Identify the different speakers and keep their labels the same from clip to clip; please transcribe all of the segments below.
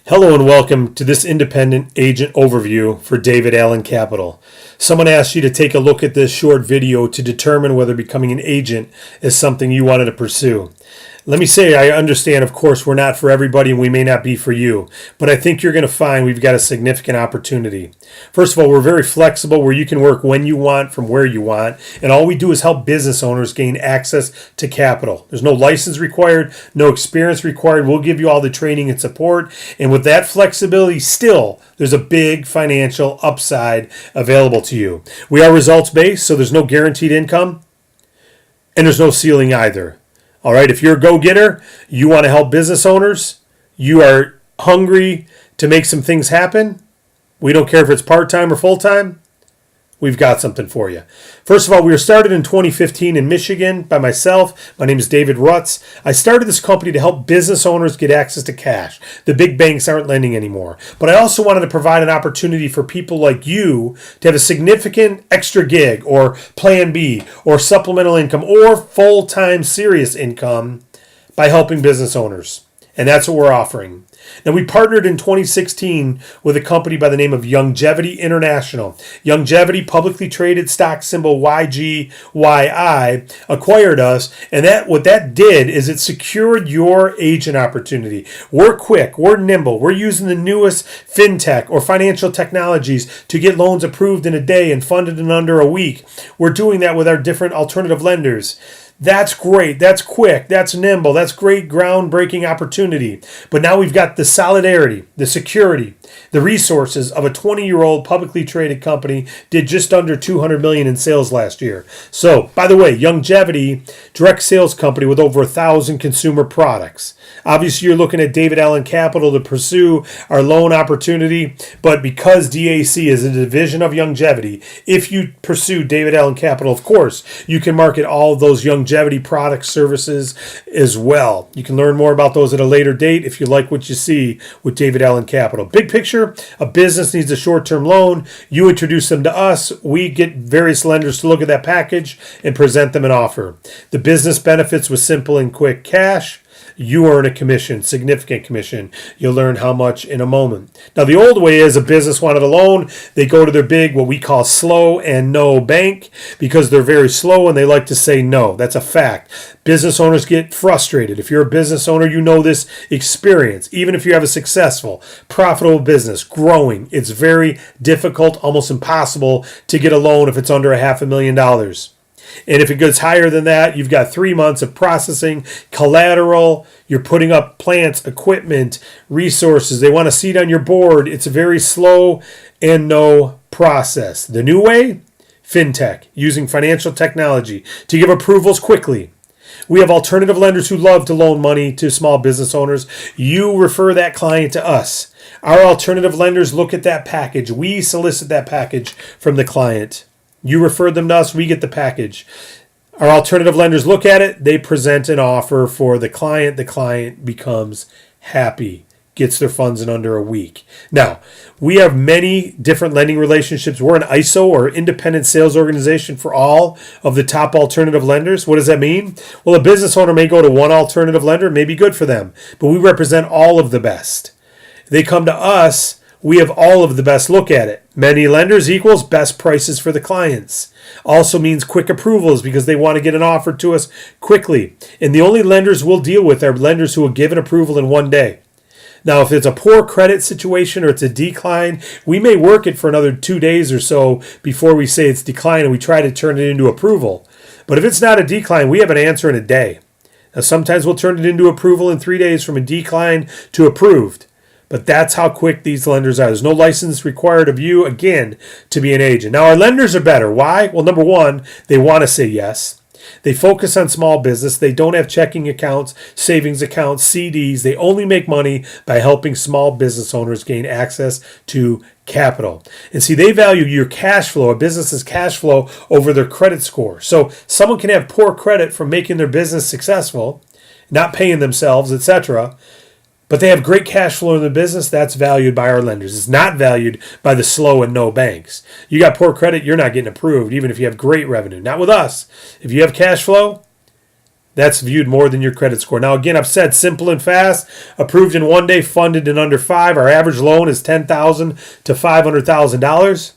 Speaker 1: Hello and welcome to this independent agent overview for David Allen Capital. Someone asked you to take a look at this short video to determine whether becoming an agent is something you wanted to pursue. Let me say, I understand, of course, we're not for everybody and we may not be for you, but I think you're going to find we've got a significant opportunity. First of all, we're very flexible where you can work when you want from where you want, and all we do is help business owners gain access to capital. There's no license required, no experience required. We'll give you all the training and support, and with that flexibility, still, there's a big financial upside available to you. We are results-based, so there's no guaranteed income, and there's no ceiling either. All right, if you're a go-getter, you want to help business owners, you are hungry to make some things happen, we don't care if it's part-time or full-time, we've got something for you. First of all, we were started in 2015 in Michigan by myself. My name is David Rutz. I started this company to help business owners get access to cash. The big banks aren't lending anymore. But I also wanted to provide an opportunity for people like you to have a significant extra gig or plan B or supplemental income or full-time serious income by helping business owners. And that's what we're offering. Now, we partnered in 2016 with a company by the name of Youngevity International. Youngevity, publicly traded, stock symbol YGYI, acquired us. And what that did is it secured your agent opportunity. We're quick. We're nimble. We're using the newest fintech or financial technologies to get loans approved in a day and funded in under a week. We're doing that with our different alternative lenders. That's great. That's quick. That's nimble. That's great groundbreaking opportunity. But now we've got the solidarity, the security, the resources of a 20-year-old publicly traded company did just under $200 million in sales last year. So, by the way, Youngevity, direct sales company with over 1,000 consumer products. Obviously, you're looking at David Allen Capital to pursue our loan opportunity, but because DAC is a division of Youngevity, if you pursue David Allen Capital, of course, you can market all of those Youngevity products, services as well. You can learn more about those at a later date if you like what you see with David Allen Capital. Big picture, a business needs a short-term loan. You introduce them to us. We get various lenders to look at that package and present them an offer. The business benefits with simple and quick cash. You earn a commission, significant commission. You'll learn how much in a moment. Now, the old way is a business wanted a loan. They go to their big, what we call slow and no bank because they're very slow and they like to say no. That's a fact. Business owners get frustrated. If you're a business owner, you know this experience. Even if you have a successful, profitable business, growing, it's very difficult, almost impossible to get a loan if it's under $500,000. And if it goes higher than that, you've got 3 months of processing, collateral, you're putting up plants, equipment, resources. They want a seat on your board. It's a very slow and no process. The new way, fintech, using financial technology to give approvals quickly. We have alternative lenders who love to loan money to small business owners. You refer that client to us. Our alternative lenders look at that package. We solicit that package from the client. You refer them to us, we get the package. Our alternative lenders look at it, they present an offer for the client becomes happy, gets their funds in under a week. Now, we have many different lending relationships. We're an ISO or independent sales organization for all of the top alternative lenders. What does that mean? Well, a business owner may go to one alternative lender, it may be good for them, but we represent all of the best. They come to us, we have all of the best look at it. Many lenders equals best prices for the clients. Also means quick approvals because they want to get an offer to us quickly. And the only lenders we'll deal with are lenders who will give an approval in one day. Now, if it's a poor credit situation or it's a decline, we may work it for another 2 days or so before we say it's declined and we try to turn it into approval. But if it's not a decline, we have an answer in a day. Now, sometimes we'll turn it into approval in 3 days from a decline to approved. But that's how quick these lenders are. There's no license required of you, again, to be an agent. Now, our lenders are better. Why? Well, number one, they want to say yes. They focus on small business. They don't have checking accounts, savings accounts, CDs. They only make money by helping small business owners gain access to capital. And see, they value your cash flow, a business's cash flow, over their credit score. So someone can have poor credit from making their business successful, not paying themselves, etc., but they have great cash flow in the business. That's valued by our lenders. It's not valued by the slow and no banks. You got poor credit, you're not getting approved, even if you have great revenue. Not with us. If you have cash flow, That's viewed more than your credit score. Now, again, I've said simple and fast, approved in 1 day, funded in under 5. Our average loan is $10,000 to $500,000.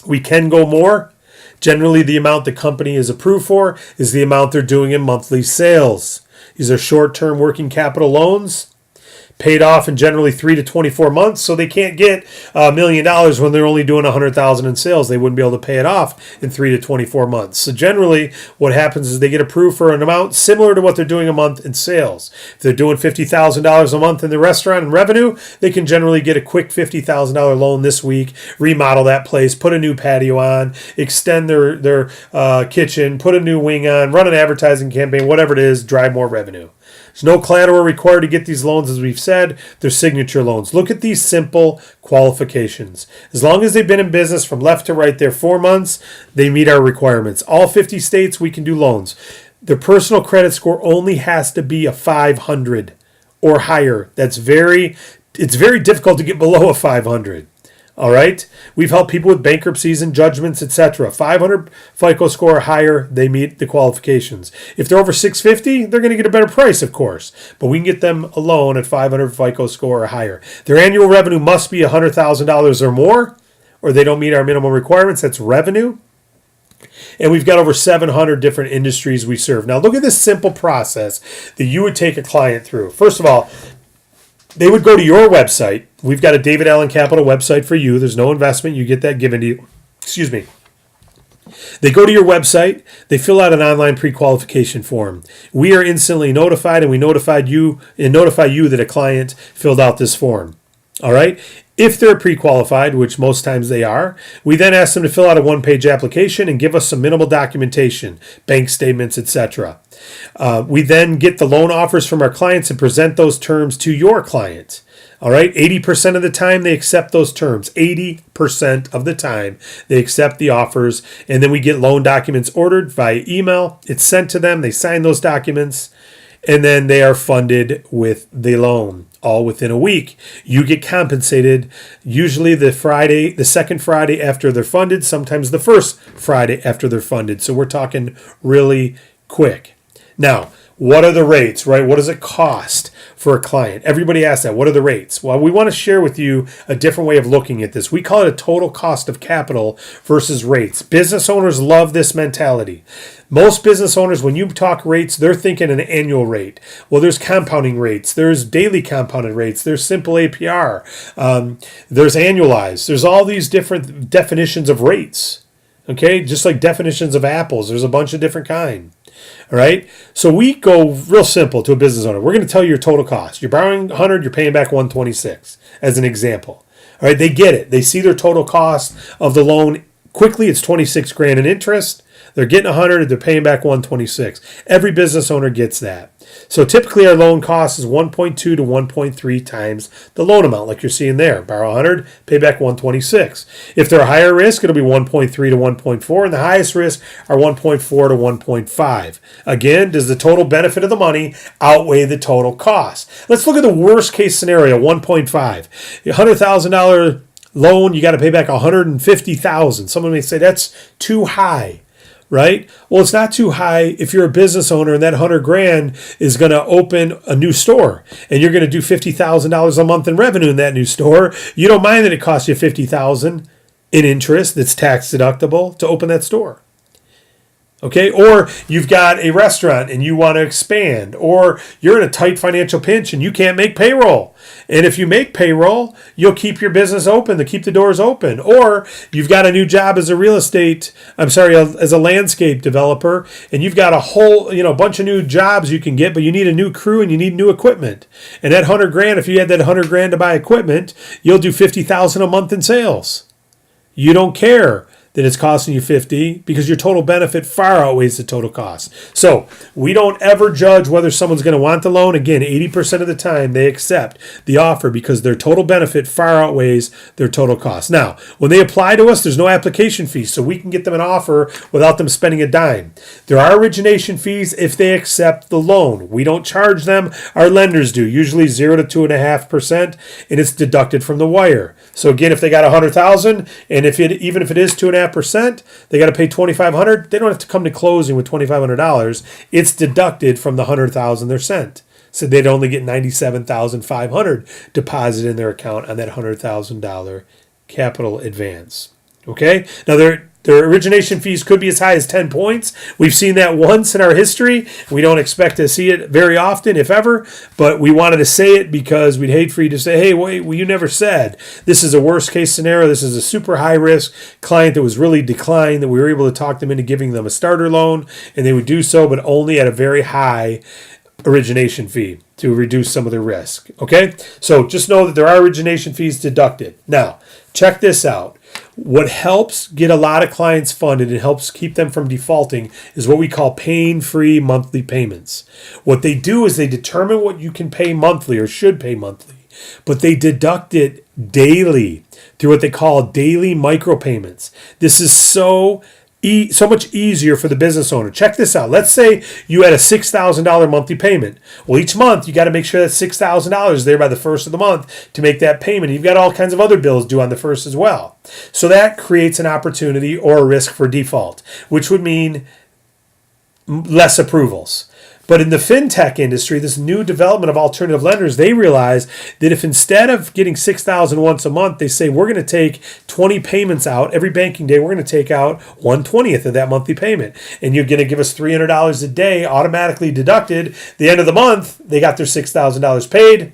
Speaker 1: We can go more. Generally, the amount the company is approved for is the amount they're doing in monthly sales. These are short-term working capital loans, paid off in generally 3 to 24 months, so they can't get $1 million when they're only doing $100,000 in sales. They wouldn't be able to pay it off in 3 to 24 months. So generally, what happens is they get approved for an amount similar to what they're doing a month in sales. If they're doing $50,000 a month in the restaurant and revenue, they can generally get a quick $50,000 loan this week, remodel that place, put a new patio on, extend their kitchen, put a new wing on, run an advertising campaign, whatever it is, drive more revenue. There's no collateral required to get these loans, as we've said. They're signature loans. Look at these simple qualifications. As long as they've been in business from left to right there 4 months, they meet our requirements. All 50 states, we can do loans. Their personal credit score only has to be a 500 or higher. It's very difficult to get below a 500. All right? We've helped people with bankruptcies and judgments, etc. 500 FICO score or higher, they meet the qualifications. If they're over 650, they're going to get a better price, of course. But we can get them a loan at 500 FICO score or higher. Their annual revenue must be $100,000 or more, or they don't meet our minimum requirements. That's revenue. And we've got over 700 different industries we serve. Now, look at this simple process that you would take a client through. First of all, they would go to your website. We've got a David Allen Capital website for you. There's no investment. You get that given to you. Excuse me. They go to your website. They fill out an online pre-qualification form. We are instantly notified, and we notify you that a client filled out this form. All right? If they're pre-qualified, which most times they are, we then ask them to fill out a one-page application and give us some minimal documentation, bank statements, etc. We then get the loan offers from our clients and present those terms to your client. All right, 80% of the time they accept those terms. 80% of the time they accept the offers, and then we get loan documents ordered via email. It's sent to them. They sign those documents, and then they are funded with the loan. All within a week. You get compensated usually the second Friday after they're funded, sometimes the first Friday after they're funded. So we're talking really quick. Now, what are the rates, right? What does it cost for a client? Everybody asks that. What are the rates? Well, we want to share with you a different way of looking at this. We call it a total cost of capital versus rates. Business owners love this mentality. Most business owners, when you talk rates, they're thinking an annual rate. Well, there's compounding rates. There's daily compounded rates. There's simple APR. There's annualized. There's all these different definitions of rates. Okay, just like definitions of apples. There's a bunch of different kinds. All right, so we go real simple to a business owner. We're going to tell you your total cost. You're borrowing 100, you're paying back 126 as an example. All right, they get it. They see their total cost of the loan quickly. It's 26 grand in interest. They're getting 100, they're paying back 126. Every business owner gets that. So typically our loan cost is 1.2 to 1.3 times the loan amount, like you're seeing there. Borrow 100, pay back 126. If they're higher risk, it'll be 1.3 to 1.4, and the highest risk are 1.4 to 1.5. Again, does the total benefit of the money outweigh the total cost? Let's look at the worst case scenario, 1.5. $100,000 loan, you got to pay back $150,000. Someone may say that's too high. Right? Well, it's not too high if you're a business owner and that 100 grand is going to open a new store and you're going to do $50,000 a month in revenue in that new store. You don't mind that it costs you $50,000 in interest that's tax deductible to open that store. Okay, or you've got a restaurant and you want to expand, or you're in a tight financial pinch and you can't make payroll. And if you make payroll, you'll keep your business open, to keep the doors open. Or you've got a new job as a as a landscape developer, and you've got a whole, bunch of new jobs you can get, but you need a new crew and you need new equipment. And that 100 grand, if you had that 100 grand to buy equipment, you'll do 50,000 a month in sales. You don't care that it's costing you 50 because your total benefit far outweighs the total cost. So we don't ever judge whether someone's going to want the loan. Again, 80% of the time they accept the offer because their total benefit far outweighs their total cost. Now, when they apply to us, there's no application fee, so we can get them an offer without them spending a dime. There are origination fees if they accept the loan. We don't charge them. Our lenders do, usually 0 to 2.5%, and it's deducted from the wire. So again, if they got $100,000, and even if it is 2.5%, 2.5%. They got to pay $2,500. They don't have to come to closing with $2,500. It's deducted from the $100,000 they're sent. So they'd only get $97,500 deposited in their account on that $100,000 capital advance. Okay? Now, their origination fees could be as high as 10 points. We've seen that once in our history. We don't expect to see it very often, if ever, but we wanted to say it because we'd hate for you to say, hey, wait, well, you never said. This is a worst case scenario. This is a super high risk client that was really declined, that we were able to talk them into giving them a starter loan, and they would do so, but only at a very high origination fee to reduce some of their risk. Okay? So just know that there are origination fees deducted. Now, check this out. What helps get a lot of clients funded and helps keep them from defaulting is what we call pain-free monthly payments. What they do is they determine what you can pay monthly or should pay monthly, but they deduct it daily through what they call daily micropayments. This is so much easier for the business owner. Check this out. Let's say you had a $6,000 monthly payment. Well, each month you got to make sure that $6,000 is there by the first of the month to make that payment. You've got all kinds of other bills due on the first as well. So that creates an opportunity or a risk for default, which would mean less approvals. But in the fintech industry, this new development of alternative lenders, they realize that if instead of getting $6,000 once a month, they say we're going to take 20 payments out every banking day, we're going to take out 1/20th of that monthly payment, and you're going to give us $300 a day automatically deducted. The end of the month, they got their $6,000 paid,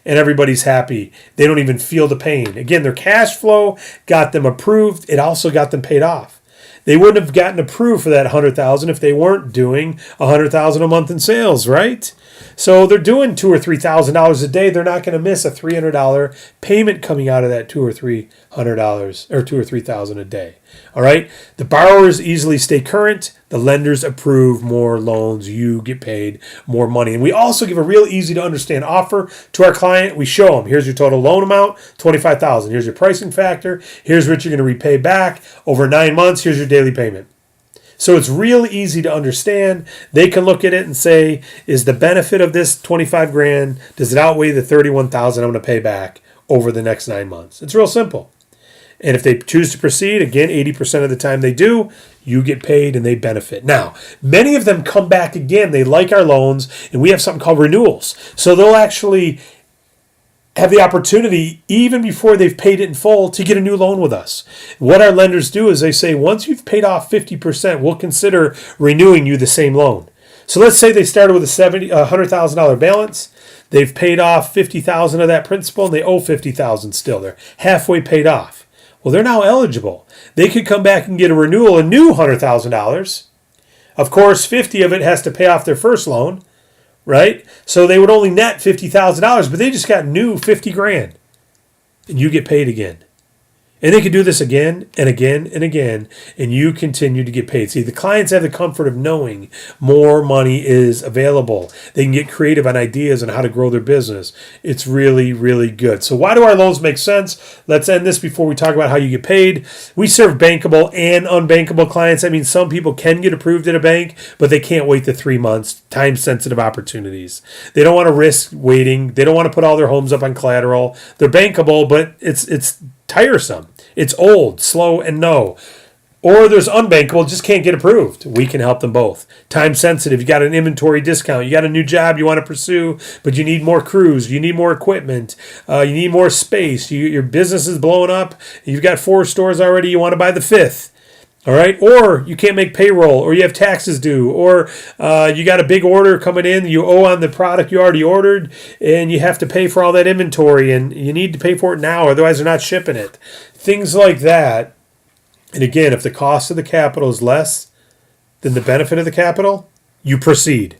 Speaker 1: and everybody's happy. They don't even feel the pain. Again, their cash flow got them approved. It also got them paid off. They wouldn't have gotten approved for that $100,000 if they weren't doing $100,000 a month in sales, right? So they're doing $2,000 or $3,000 a day. They're not going to miss a $300 payment coming out of that $200 or $300 or $2,000 or $3,000 a day. All right. The borrowers easily stay current. The lenders approve more loans. You get paid more money. And we also give a real easy to understand offer to our client. We show them, here's your total loan amount, $25,000. Here's your pricing factor. Here's what you're going to repay back over 9 months. Here's your daily payment. So it's real easy to understand. They can look at it and say, is the benefit of this $25,000, does it outweigh the $31,000 I'm going to pay back over the next 9 months? It's real simple. And if they choose to proceed, again, 80% of the time they do, you get paid and they benefit. Now, many of them come back again. They like our loans, and we have something called renewals. So they'll actually have the opportunity, even before they've paid it in full, to get a new loan with us. What our lenders do is they say, once you've paid off 50%, we'll consider renewing you the same loan. So let's say they started with a $100,000 balance. They've paid off $50,000 of that principal, and they owe $50,000 still. They're halfway paid off. Well, they're now eligible. They could come back and get a renewal, a new $100,000. Of course, 50 of it has to pay off their first loan, right? So they would only net $50,000, but they just got new $50,000, and you get paid again. And they can do this again and again and again, and you continue to get paid. See, the clients have the comfort of knowing more money is available. They can get creative on ideas on how to grow their business. It's really, really good. So why do our loans make sense? Let's end this before we talk about how you get paid. We serve bankable and unbankable clients. I mean, some people can get approved at a bank, but they can't wait the 3 months. Time-sensitive opportunities. They don't want to risk waiting. They don't want to put all their homes up on collateral. They're bankable, but it's tiresome. It's old, slow, and no. Or there's unbankable, just can't get approved. We can help them both. Time sensitive, you got an inventory discount, you got a new job you want to pursue, but you need more crews, you need more equipment, you need more space, your business is blowing up, you've got 4 stores already, you want to buy the 5th. All right, or you can't make payroll, or you have taxes due, or you got a big order coming in, you owe on the product you already ordered, and you have to pay for all that inventory, and you need to pay for it now, otherwise they're not shipping it. Things like that. And again, if the cost of the capital is less than the benefit of the capital, you proceed.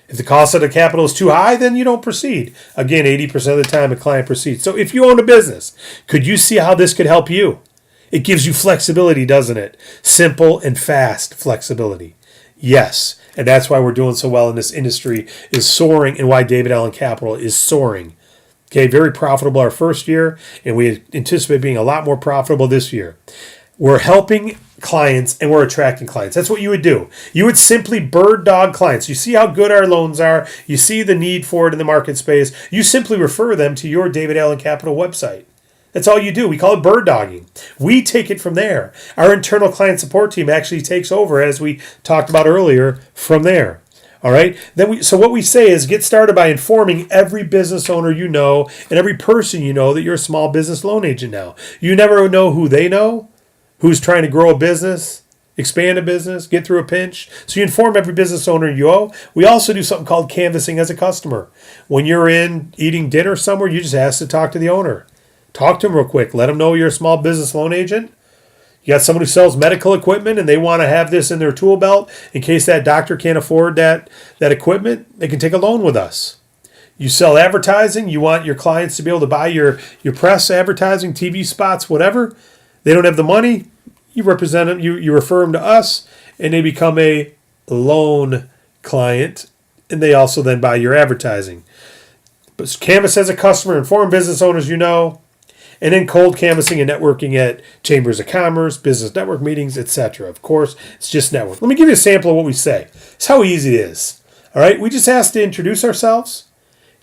Speaker 1: If the cost of the capital is too high, then you don't proceed. Again, 80% of the time a client proceeds. So if you own a business, could you see how this could help you? It gives you flexibility, doesn't it? Simple and fast flexibility. Yes, and that's why we're doing so well in this industry, is soaring, and why David Allen Capital is soaring. Okay, very profitable our first year, and we anticipate being a lot more profitable this year. We're helping clients and we're attracting clients. That's what you would do. You would simply bird dog clients. You see how good our loans are. You see the need for it in the market space. You simply refer them to your David Allen Capital website. That's all you do. We call it bird dogging. We take it from there. Our internal client support team actually takes over, as we talked about earlier, from there. All right. So what we say is get started by informing every business owner you know and every person you know that you're a small business loan agent now. You never know who they know, who's trying to grow a business, expand a business, get through a pinch. So you inform every business owner you owe. We also do something called canvassing as a customer. When you're in eating dinner somewhere, you just ask to talk to the owner. Talk to them real quick. Let them know you're a small business loan agent. You got someone who sells medical equipment and they want to have this in their tool belt in case that doctor can't afford that equipment. They can take a loan with us. You sell advertising. You want your clients to be able to buy your press advertising, TV spots, whatever. They don't have the money. You represent them. You refer them to us, and they become a loan client, and they also then buy your advertising. But canvas as a customer, inform business owners you know. And then cold canvassing and networking at chambers of commerce, business network meetings, etc. Of course, it's just network. Let me give you a sample of what we say. It's how easy it is. All right, we just ask to introduce ourselves.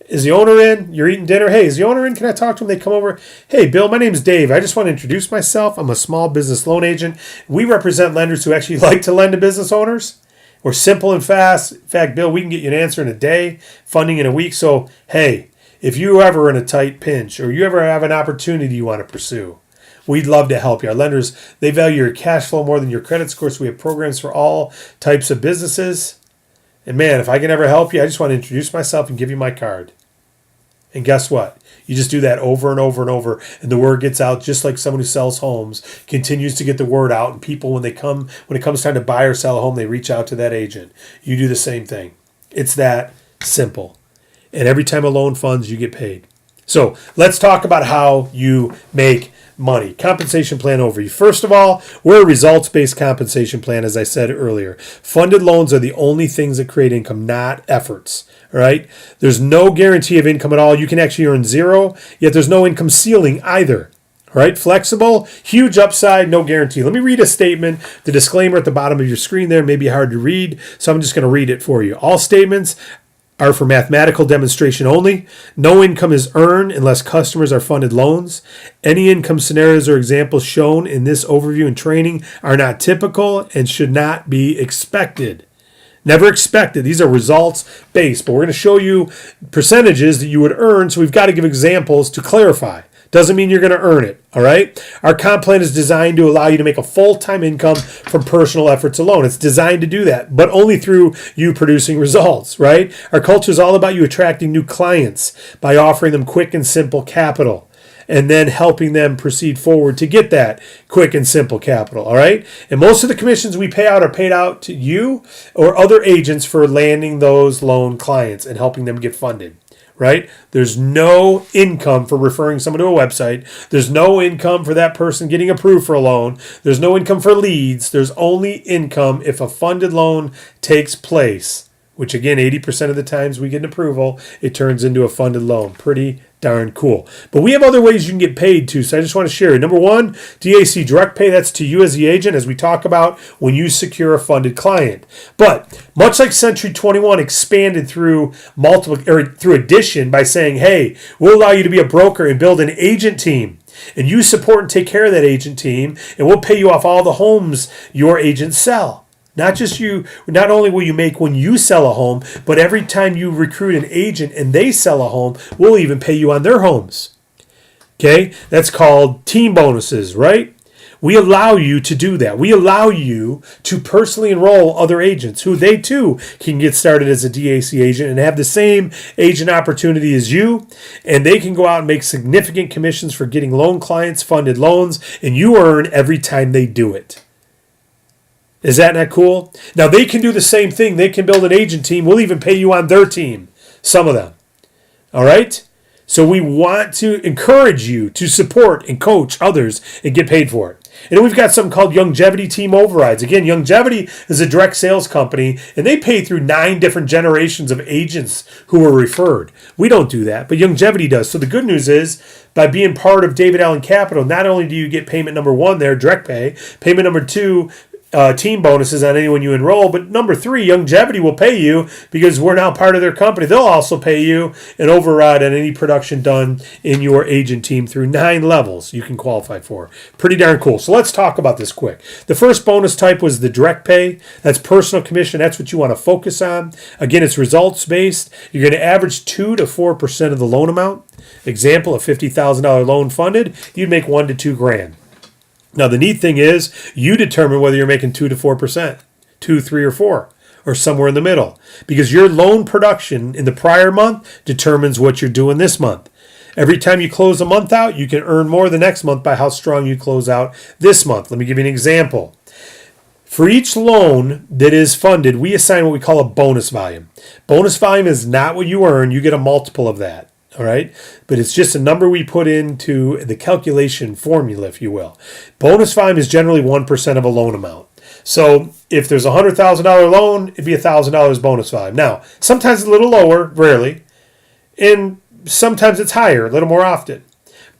Speaker 1: Is the owner in? You're eating dinner. Hey, is the owner in? Can I talk to him? They come over. Hey, Bill, my name's Dave. I just want to introduce myself. I'm a small business loan agent. We represent lenders who actually like to lend to business owners. We're simple and fast. In fact, Bill, we can get you an answer in a day, funding in a week. So, hey, if you ever in a tight pinch or you ever have an opportunity you want to pursue, we'd love to help you. Our lenders, they value your cash flow more than your credit score, so we have programs for all types of businesses. And man, if I can ever help you, I just want to introduce myself and give you my card. And guess what? You just do that over and over and over, and the word gets out just like someone who sells homes continues to get the word out, and people, when it comes time to buy or sell a home, they reach out to that agent. You do the same thing. It's that simple. And every time a loan funds, you get paid. So let's talk about how you make money. Compensation plan overview. First of all, we're a results-based compensation plan, as I said earlier. Funded loans are the only things that create income, not efforts. All right? There's no guarantee of income at all. You can actually earn zero, yet there's no income ceiling either. All right? Flexible, huge upside, no guarantee. Let me read a statement. The disclaimer at the bottom of your screen there may be hard to read, so I'm just going to read it for you. All statements are for mathematical demonstration only. No income is earned unless customers are funded loans. Any income scenarios or examples shown in this overview and training are not typical and should not be expected. Never expected. These are results based, but we're going to show you percentages that you would earn, so we've got to give examples to clarify. Doesn't mean you're going to earn it, all right? Our comp plan is designed to allow you to make a full-time income from personal efforts alone. It's designed to do that, but only through you producing results, right? Our culture is all about you attracting new clients by offering them quick and simple capital and then helping them proceed forward to get that quick and simple capital, all right? And most of the commissions we pay out are paid out to you or other agents for landing those loan clients and helping them get funded. Right? There's no income for referring someone to a website. There's no income for that person getting approved for a loan. There's no income for leads. There's only income if a funded loan takes place, which again, 80% of the times we get an approval, it turns into a funded loan. Pretty darn cool. But we have other ways you can get paid too, so I just want to share it. Number one, DAC direct pay. That's to you as the agent, as we talk about when you secure a funded client. But much like Century 21 expanded through addition by saying, hey, we'll allow you to be a broker and build an agent team. And you support and take care of that agent team, and we'll pay you off all the homes your agents sell. Not only will you make when you sell a home, but every time you recruit an agent and they sell a home, we'll even pay you on their homes. Okay? That's called team bonuses, right? We allow you to do that. We allow you to personally enroll other agents who they too can get started as a DAC agent and have the same agent opportunity as you. And they can go out and make significant commissions for getting loan clients funded loans, and you earn every time they do it. Is that not cool? Now, they can do the same thing. They can build an agent team. We'll even pay you on their team, some of them. All right? So we want to encourage you to support and coach others and get paid for it. And then we've got something called Longevity Team Overrides. Again, Longevity is a direct sales company, and they pay through 9 different generations of agents who were referred. We don't do that, but Longevity does. So the good news is, by being part of David Allen Capital, not only do you get payment number 1 there, direct pay, payment number 2, team bonuses on anyone you enroll. But number 3, Youngevity will pay you because we're now part of their company. They'll also pay you an override on any production done in your agent team through 9 levels you can qualify for. Pretty darn cool. So let's talk about this quick. The first bonus type was the direct pay. That's personal commission. That's what you want to focus on. Again, it's results based. You're going to average 2 to 4% of the loan amount. Example, a $50,000 loan funded, you'd make $1 to $2 grand. Now, the neat thing is you determine whether you're making 2 to 4%, 2, 3, or 4, or somewhere in the middle, because your loan production in the prior month determines what you're doing this month. Every time you close a month out, you can earn more the next month by how strong you close out this month. Let me give you an example. For each loan that is funded, we assign what we call a bonus volume. Bonus volume is not what you earn. You get a multiple of that. All right, but it's just a number we put into the calculation formula, if you will. Bonus volume is generally 1% of a loan amount. So if there's a $100,000 loan, it'd be $1,000 bonus volume. Now, sometimes it's a little lower, rarely, and sometimes it's higher, a little more often.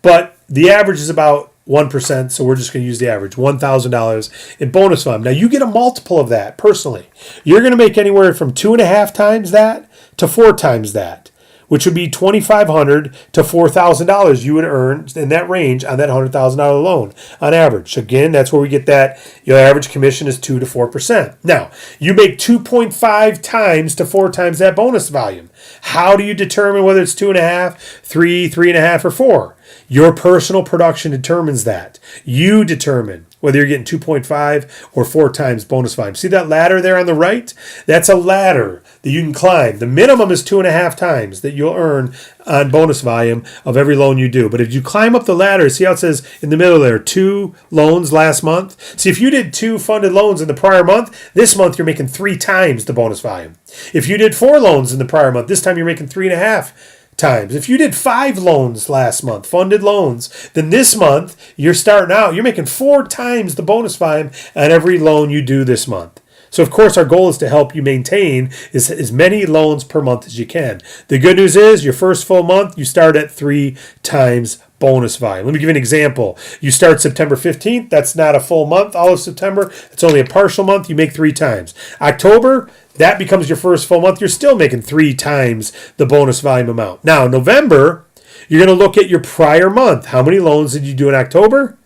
Speaker 1: But the average is about 1%, so we're just going to use the average, $1,000 in bonus volume. Now, you get a multiple of that personally. You're going to make anywhere from 2.5 times that to 4 times that, which would be $2,500 to $4,000 you would earn in that range on that $100,000 loan on average. So again, that's where we get that. Your average commission is 2 to 4%. Now, you make 2.5 times to 4 times that bonus volume. How do you determine whether it's 2.5, 3, 3.5, or 4? Your personal production determines that. You determine whether you're getting 2.5 or 4 times bonus volume. See that ladder there on the right? That's a ladder that you can climb. The minimum is 2.5 times that you'll earn on bonus volume of every loan you do. But if you climb up the ladder, see how it says in the middle there, 2 loans last month? See, if you did 2 funded loans in the prior month, this month you're making 3 times the bonus volume. If you did 4 loans in the prior month, this time you're making 3.5 times. If you did 5 loans last month, funded loans, then this month you're starting out, you're making 4 times the bonus volume on every loan you do this month. So, of course, our goal is to help you maintain as many loans per month as you can. The good news is your first full month, you start at 3 times bonus volume. Let me give you an example. You start September 15th. That's not a full month, all of September. It's only a partial month. You make 3 times. October, that becomes your first full month. You're still making 3 times the bonus volume amount. Now, November, you're going to look at your prior month. How many loans did you do in October?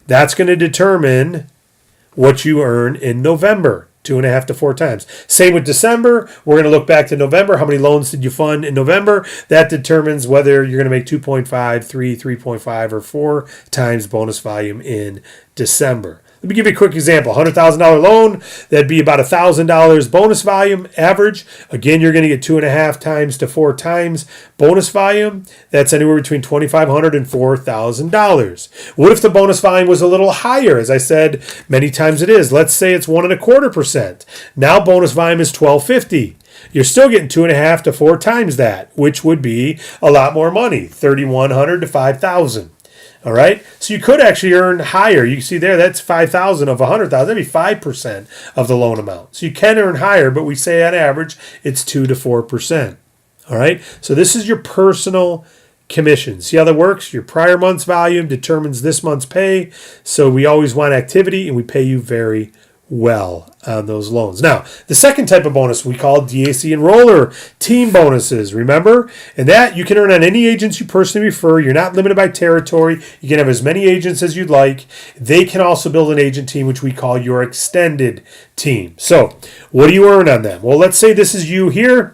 Speaker 1: That's going to determine what you earn in November. 2.5 to 4 times. Same with December. We're going to look back to November. How many loans did you fund in November? That determines whether you're going to make 2.5, 3, 3.5, or 4 times bonus volume in December. Let me give you a quick example. $100,000 loan, that'd be about $1,000 bonus volume average. Again, you're going to get 2.5 times to 4 times bonus volume. That's anywhere between $2,500 and $4,000. What if the bonus volume was a little higher? As I said, many times it is. Let's say it's 1.25%. Now bonus volume is $1,250. You're still getting 2.5 to 4 times that, which would be a lot more money, $3,100 to $5,000. All right, so you could actually earn higher. You see there, that's 5,000 of 100,000. That'd be 5% of the loan amount. So you can earn higher, but we say on average it's 2 to 4%. All right, so this is your personal commission. See how that works? Your prior month's volume determines this month's pay. So we always want activity, and we pay you very well on those loans. Now, the second type of bonus we call DAC Enroller team bonuses, remember? And that you can earn on any agents you personally refer. You're not limited by territory. You can have as many agents as you'd like. They can also build an agent team, which we call your extended team. So, what do you earn on them? Well, let's say this is you here.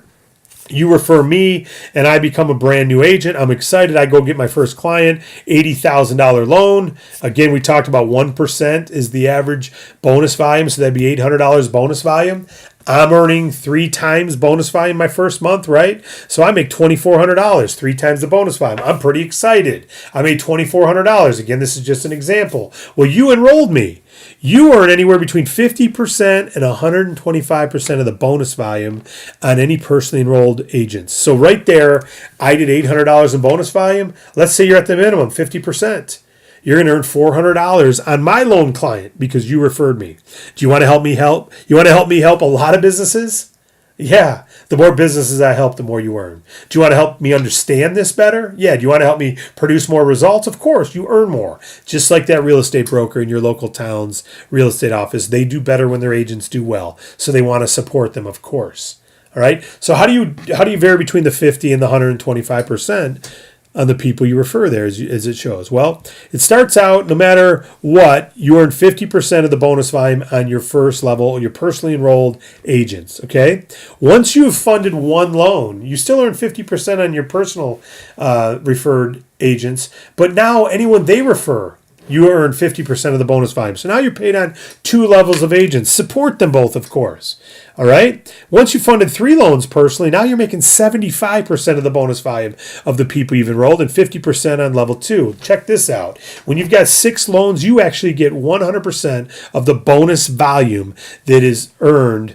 Speaker 1: You refer me, and I become a brand new agent. I'm excited. I go get my first client, $80,000 loan. Again, we talked about 1% is the average bonus volume, so that'd be $800 bonus volume. I'm earning 3 times bonus volume my first month, right? So I make $2,400, 3 times the bonus volume. I'm pretty excited. I made $2,400. Again, this is just an example. Well, you enrolled me. You earn anywhere between 50% and 125% of the bonus volume on any personally enrolled agents. So right there, I did $800 in bonus volume. Let's say you're at the minimum, 50%. You're going to earn $400 on my loan client because you referred me. Do you want to help me help? You want to help me help a lot of businesses? Yeah, The more businesses I help, the more you earn. Do you want to help me understand this better? Yeah. Do you want to help me produce more results? Of course, you earn more. Just like that real estate broker in your local town's real estate office. They do better when their agents do well. So they want to support them, of course. All right. So how do you vary between the 50 and the 125% on the people you refer there as it shows? Well, it starts out, no matter what, you earn 50% of the bonus volume on your first level, your personally enrolled agents, okay? Once you've funded one loan, you still earn 50% on your personal referred agents, but now anyone they refer, you earn 50% of the bonus volume. So now you're paid on 2 levels of agents. Support them both, of course. All right. Once you funded 3 loans personally, now you're making 75% of the bonus volume of the people you've enrolled and 50% on level 2. Check this out. When you've got 6 loans, you actually get 100% of the bonus volume that is earned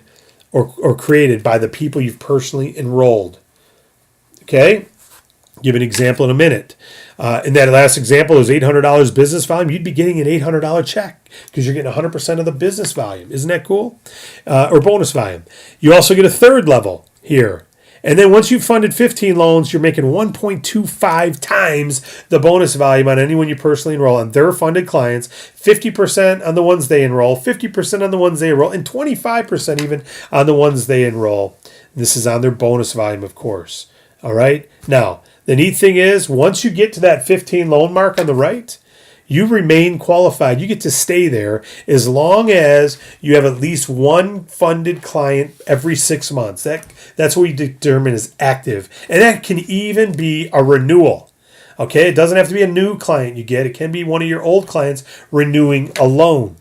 Speaker 1: or created by the people you've personally enrolled. Okay. Give an example in a minute. In that last example, it was $800 business volume. You'd be getting an $800 check because you're getting 100% of the business volume. Isn't that cool? Or bonus volume. You also get a third level here. And then once you've funded 15 loans, you're making 1.25 times the bonus volume on anyone you personally enroll on their funded clients, 50% on the ones they enroll, 50% on the ones they enroll, and 25% even on the ones they enroll. This is on their bonus volume, of course. All right? Now, the neat thing is, once you get to that 15 loan mark on the right, you remain qualified. You get to stay there as long as you have at least one funded client every 6 months. That's what we determine as active. And that can even be a renewal. Okay? It doesn't have to be a new client you get. It can be one of your old clients renewing a loan.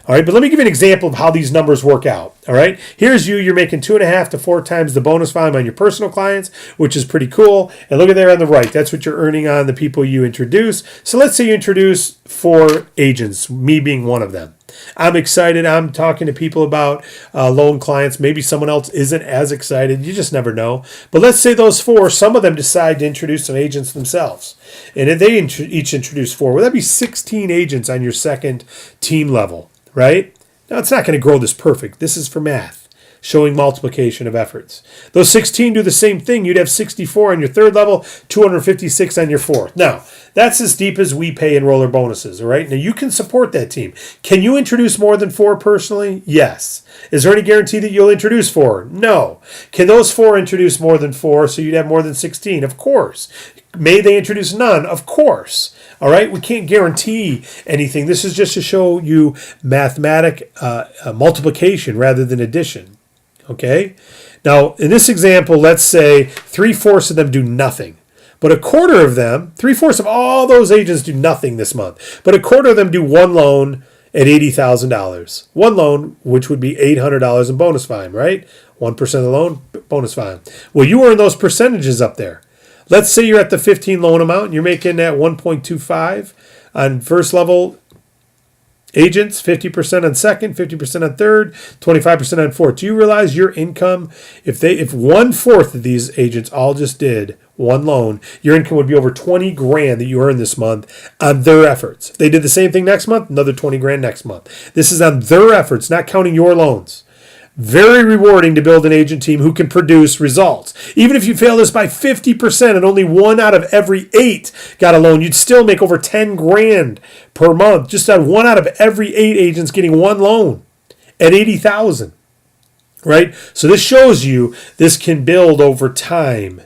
Speaker 1: All right, but let me give you an example of how these numbers work out. All right, here's you're making 2.5 to 4 times the bonus volume on your personal clients, which is pretty cool. And look at there on the right, that's what you're earning on the people you introduce. So let's say you introduce 4 agents, me being one of them. I'm excited. I'm talking to people about loan clients. Maybe someone else isn't as excited. You just never know. But let's say those 4, some of them decide to introduce some agents themselves. And if they each introduce 4, well, that'd be 16 agents on your second team level. Right? Now, it's not going to grow this perfect. This is for math, showing multiplication of efforts. Those 16 do the same thing. You'd have 64 on your third level, 256 on your fourth. Now, that's as deep as we pay enroller bonuses, all right? Now, you can support that team. Can you introduce more than 4 personally? Yes. Is there any guarantee that you'll introduce 4? No. Can those 4 introduce more than 4 so you'd have more than 16? Of course. May they introduce none? Of course. All right? We can't guarantee anything. This is just to show you mathematic multiplication rather than addition. Okay? Now, in this example, let's say 3/4 of them do nothing. But a quarter of them, 3/4 of all those agents do nothing this month. But a quarter of them do one loan at $80,000. One loan, which would be $800 in bonus volume, right? 1% of the loan, bonus volume. Well, you earn those percentages up there. Let's say you're at the 15 loan amount and you're making that 1.25 on first level agents, 50% on second, 50% on third, 25% on fourth. Do you realize your income, if 1/4 of these agents all just did one loan, your income would be over 20 grand that you earn this month on their efforts. If they did the same thing next month, another 20 grand next month. This is on their efforts, not counting your loans. Very rewarding to build an agent team who can produce results. Even if you fail this by 50% and only 1 out of every 8 got a loan, you'd still make over 10 grand per month just on 1 out of every 8 agents getting one loan at 80,000. Right? So this shows you this can build over time,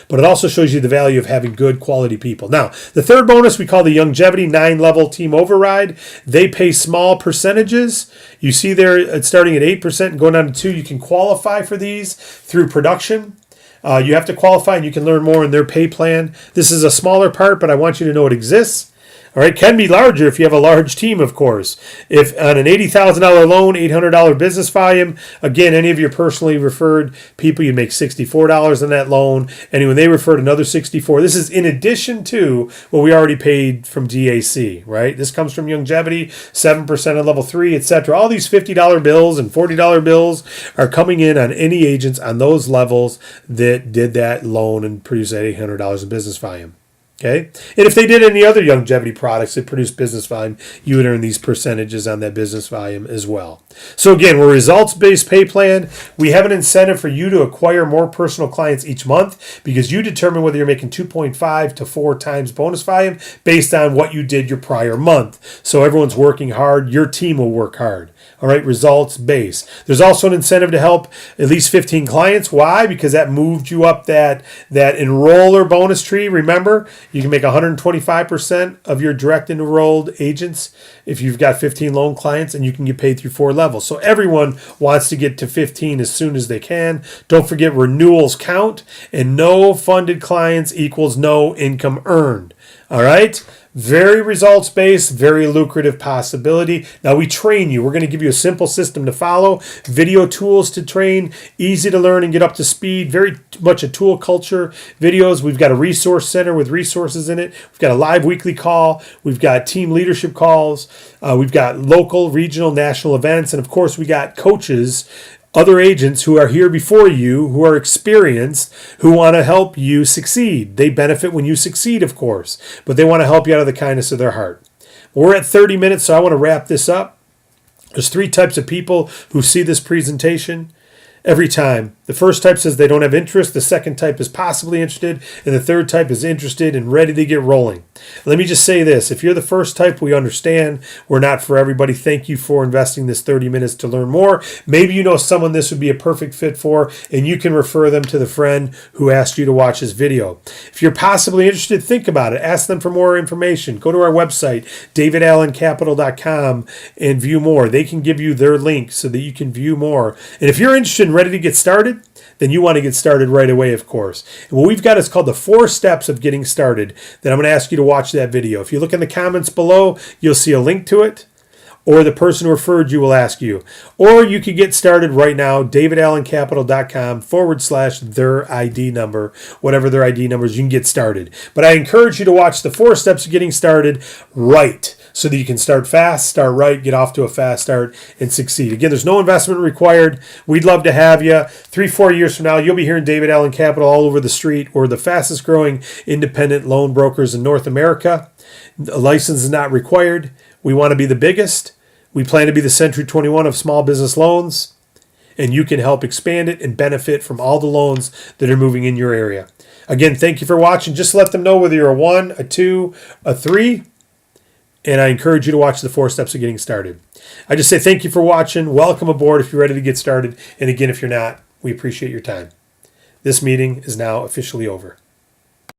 Speaker 1: but it also shows you the value of having good quality people. Now, the third bonus we call the Youngevity 9-level team override. They pay small percentages. You see there it's starting at 8% and going down to 2%. You can qualify for these through production. You have to qualify and you can learn more in their pay plan. This is a smaller part, but I want you to know it exists. All right, can be larger if you have a large team, of course. If on an $80,000 loan, $800 business volume, again, any of your personally referred people, you make $64 on that loan. And when they referred another $64, this is in addition to what we already paid from DAC, right? This comes from Youngevity, 7% on level 3, etc. All these $50 bills and $40 bills are coming in on any agents on those levels that did that loan and produced that $800 in business volume. Okay. And if they did any other longevity products that produce business volume, you would earn these percentages on that business volume as well. So again, we're a results-based pay plan. We have an incentive for you to acquire more personal clients each month because you determine whether you're making 2.5 to 4 times bonus volume based on what you did your prior month. So everyone's working hard. Your team will work hard. All right, results based. There's also an incentive to help at least 15 clients. Why? Because that moved you up that enroller bonus tree. Remember, you can make 125% of your direct enrolled agents if you've got 15 loan clients, and you can get paid through 4 levels. So everyone wants to get to 15 as soon as they can. Don't forget renewals count, and no funded clients equals no income earned. All right? Very results-based, very lucrative possibility. Now, we train you. We're going to give you a simple system to follow, video tools to train, easy to learn and get up to speed, very much a tool culture videos. We've got a resource center with resources in it. We've got a live weekly call. We've got team leadership calls. We've got local, regional, national events. And, of course, we got coaches, other agents who are here before you, who are experienced, who want to help you succeed. They benefit when you succeed, of course, but they want to help you out of the kindness of their heart. We're at 30 minutes, so I want to wrap this up. There's 3 types of people who see this presentation every time. The first type says they don't have interest. The second type is possibly interested. And the third type is interested and ready to get rolling. Let me just say this. If you're the first type, we understand we're not for everybody. Thank you for investing this 30 minutes to learn more. Maybe you know someone this would be a perfect fit for, and you can refer them to the friend who asked you to watch this video. If you're possibly interested, think about it. Ask them for more information. Go to our website, davidallencapital.com, and view more. They can give you their link so that you can view more. And if you're interested and ready to get started, then you want to get started right away, of course. And what we've got is called the 4 steps of getting started. Then I'm going to ask you to watch that video. If you look in the comments below, you'll see a link to it, or the person who referred you will ask you. Or you can get started right now, davidallencapital.com/their ID number. Whatever their ID number is, you can get started. But I encourage you to watch the 4 steps of getting started right, so that you can start fast, start right, get off to a fast start, and succeed. Again, there's no investment required. We'd love to have you. 3-4 years from now, you'll be hearing David Allen Capital all over the street. We're the fastest growing independent loan brokers in North America. A license is not required. We want to be the biggest. We plan to be the Century 21 of small business loans, and you can help expand it and benefit from all the loans that are moving in your area. Again, thank you for watching. Just let them know whether you're a 1, a 2, a 3. And I encourage you to watch the 4 steps of getting started. I just say thank you for watching. Welcome aboard if you're ready to get started. And again, if you're not, we appreciate your time. This meeting is now officially over.